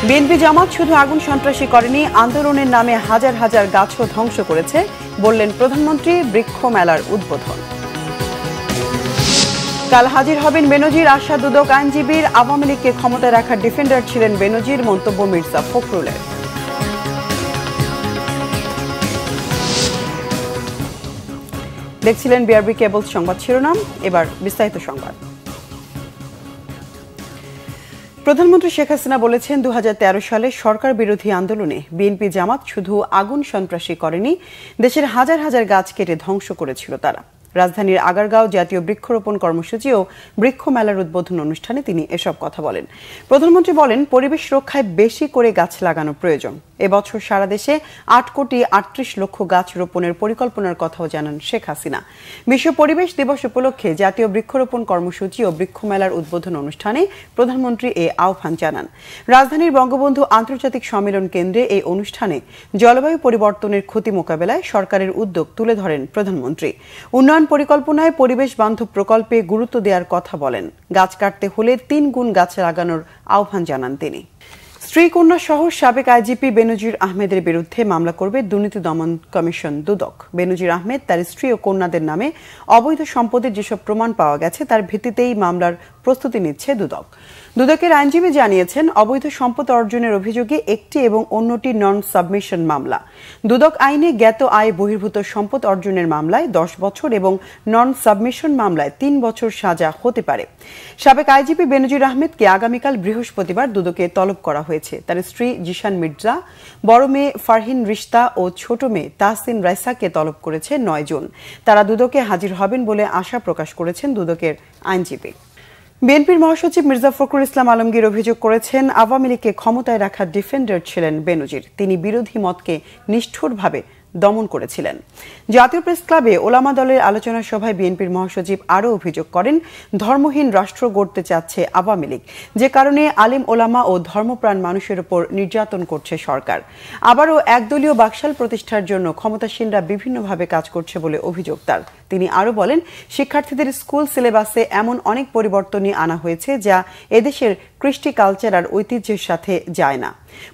BNP জামাত শুধু আগুন সন্ত্রাসী করেনি, আন্দোলনের নামে হাজার হাজার গাছও ধ্বংস করেছে বললেন প্রধানমন্ত্রী বৃক্ষ মেলার উদ্বোধন। কাল হাজির হবেন বেনজির, আশা দুদক আইনজীবীর। আওয়ামী লীগকে ক্ষমতায় রাখার ডিফেন্ডার ছিলেন বেনজির, মন্তব্য মির্জা ফখরুলের। দেখছিলেন বিআরবি কেবল সংবাদ শিরোনাম, এবার বিস্তারিত সংবাদ। প্রধানমন্ত্রী শেখ হাসিনা বলেছেন ২০১৩ সালে সরকার বিরোধী আন্দোলনে বিএনপি জামাত শুধু আগুন সন্ত্রাসী করেনি, দেশের হাজার হাজার গাছ কেটে ধ্বংস করেছিল তারা। রাজধানীর আগারগাঁও জাতীয় বৃক্ষরোপণ কর্মসূচি ও বৃক্ষ মেলার উদ্বোধন অনুষ্ঠানে তিনি এসব কথা বলেন। প্রধানমন্ত্রী বলেন, পরিবেশ রক্ষায় বেশি করে গাছ লাগানো প্রয়োজন। এবছর সারা দেশে ৮,৩৮,০০,০০০ গাছ রোপণের পরিকল্পনার কথাও জানান শেখ হাসিনা। বিশ্ব পরিবেশ দিবস উপলক্ষে জাতীয় বৃক্ষরোপণ কর্মসূচি ও বৃক্ষ মেলার উদ্বোধন অনুষ্ঠানে প্রধানমন্ত্রী এ আহ্বান জানান। রাজধানীর বঙ্গবন্ধু আন্তর্জাতিক সম্মেলন কেন্দ্রে এই অনুষ্ঠানে জলবায়ু পরিবর্তনের ক্ষতি মোকাবেলায় সরকারের উদ্যোগ তুলে ধরেন প্রধানমন্ত্রী। উন্নয়ন পরিকল্পনায় পরিবেশ বান্ধব প্রকল্পে গুরুত্ব দেওয়ার কথা বলেন। গাছ কাটতে হলে ৩ গুণ গাছ লাগানোর আহ্বান জানান তিনি। স্ত্রী কন্যা সহ সাবেক আইজিপি বেনজির আহমেদের বিরুদ্ধে মামলা করবে দুর্নীতি দমন কমিশন দুদক। বেনজির আহমেদ তার স্ত্রী ও কন্যাদের নামে অবৈধ সম্পদের যেসব প্রমাণ পাওয়া গেছে তার ভিত্তিতেই মামলার প্রস্তুতি নিচ্ছে দুদক। দুদকের আইনজীবী জানিয়েছেন, অবৈধ সম্পদ অর্জনের অভিযোগে একটি এবং অন্যটি নন সাবমিশন মামলা। দুদক আইনে জ্ঞাত আয় বহির্ভূত সম্পদ অর্জনের মামলায় ১০ বছর এবং নন সাবমিশন মামলায় ৩ বছর সাজা হতে পারে। সাবেক আইজিপি বেনজির আহমেদকে আগামীকাল বৃহস্পতিবার দুদকে তলব করা হয়েছে। তার স্ত্রী জিশান মির্জা, বড় মেয়ে ফারহিন রিশতা ও ছোট মেয়ে তাহসিন রাইসাকে তলব করেছে ৯ জন। তারা দুদকে হাজির হবেন বলে আশা প্রকাশ করেছেন দুদকের আইনজীবী। বিএনপির মহাসচিব মির্জা ফখরুল ইসলাম আলমগীর অভিযোগ করেছেন, আওয়ামী লীগকে ক্ষমতায় রাখার ডিফেন্ডার ছিলেন বেনজির। তিনি বিরোধী মতকে নিষ্ঠুরভাবে দমন করেছিলেন। জাতীয় প্রেস ক্লাবে ওলামা দলের আলোচনা সভায় বিএনপির মহাসচিব আরও অভিযোগ করেন, ধর্মহীন রাষ্ট্র গড়তে চাচ্ছে আওয়ামী লীগ, যে কারণে আলিম ওলামা ও ধর্মপ্রাণ মানুষের উপর নির্যাতন করছে সরকার। আবারও একদলীয় বাকশাল প্রতিষ্ঠার জন্য ক্ষমতাসীনরা বিভিন্নভাবে কাজ করছে বলে অভিযোগ তার। তিনি আরও বলেন, শিক্ষার্থীদের স্কুল সিলেবাসে এমন অনেক পরিবর্তনই আনা হয়েছে যা এদেশের কৃষ্টি কালচার আর ঐতিহ্যের সাথে যায় না।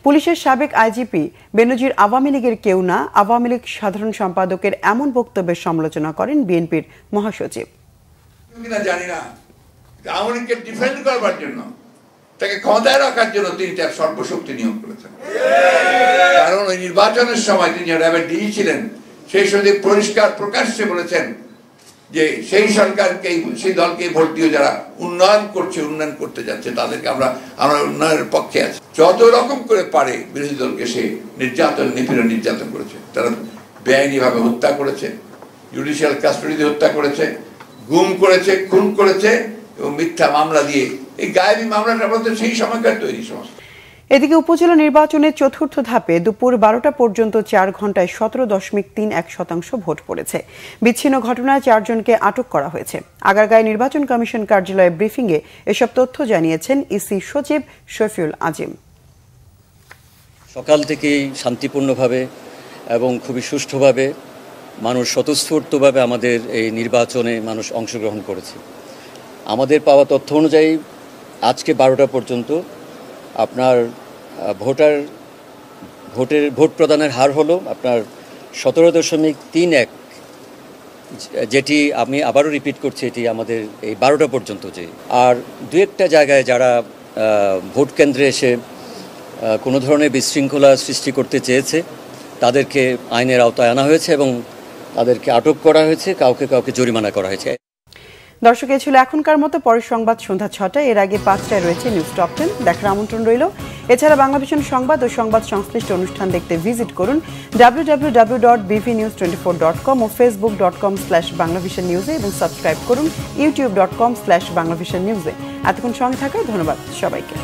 পুলিশের সাবেক আইজিপি বেনজির আওয়ামী লীগের কেউ না, আওয়ামী লীগ সাধারণ সম্পাদকের এমন বক্তব্যের সমালোচনা করেন বিএনপির মহাসচিব। জানি না, আওয়ামী লীগকে ডিফেন্ড করবার জন্য, তাকে ক্ষমতায় রাখার জন্য তিনি তার সর্বশক্তি নিয়োগ করেছেন। কারণ ওই নির্বাচনের সময় তিনি র্যাবের ডিজি ছিলেন, সেই সময় পরিষ্কার প্রকাশ্যে বলেছেন যে সেই সরকারকে, সেই দলকে ভোট দিয়ে যারা উন্নয়ন করছে, উন্নয়ন করতে যাচ্ছে, তাদেরকে আমরা উন্নয়নের পক্ষে আছি। যত রকম করে পারে বিরোধী দলকে সে নির্যাতন করেছে। তারা বেআইনিভাবে হত্যা করেছে, জুডিশিয়াল কাস্টডিতে হত্যা করেছে, গুম করেছে, খুন করেছে এবং মিথ্যা মামলা দিয়ে, এই গায়েবী মামলাটা বলতে সেই সময়কার তৈরি সমস্ত। এদিকে উপজেলা নির্বাচনের চতুর্থ ধাপে দুপুর ১২টা পর্যন্ত ৪ ঘণ্টায় ১৭.৩১% ভোট পড়েছে। বিচ্ছিন্ন ঘটনায় ৪ জনকে আটক করা হয়েছে। আগারগাঁও নির্বাচন কমিশন কার্যালয়ে ব্রিফিংয়ে এসব তথ্য জানিয়েছেন ইসি সচিব শফিউল আজিম। সকাল থেকেই শান্তিপূর্ণভাবে এবং খুবই সুষ্ঠুভাবে মানুষ স্বতঃস্ফূর্তভাবে আমাদের এই নির্বাচনে মানুষ অংশগ্রহণ করেছে। আমাদের পাওয়া তথ্য অনুযায়ী আজকে ১২টা পর্যন্ত আপনার ভোট প্রদানের হার হলো আপনার ১৭.৩১, যেটি আমি আবারও রিপিট করছি, এটি আমাদের এই ১২টা পর্যন্ত। যে আর দু একটা জায়গায় যারা ভোট কেন্দ্রে এসে কোনো ধরনের বিশৃঙ্খলা সৃষ্টি করতে চেয়েছে তাদেরকে আইনের আওতায় আনা হয়েছে এবং তাদেরকে আটক করা হয়েছে, কাউকে জরিমানা করা হয়েছে। দর্শক, এই ছিল এখনকার মতো। পরের সংবাদ সন্ধ্যা ৬টায়, এর আগে ৫টায় রয়েছে নিউজ টপ 10, দেখার আমন্ত্রণ রইল। এছাড়া বাংলাভিশন সংবাদ ও সংবাদ সংশ্লিষ্ট অনুষ্ঠান দেখতে ভিজিট করুন www.bvnews24.com ও facebook.com/banglavisionnews এবং সাবস্ক্রাইব করুন youtube.com/banglavisionnews। এতক্ষণ সঙ্গে থাকায় ধন্যবাদ সবাইকে।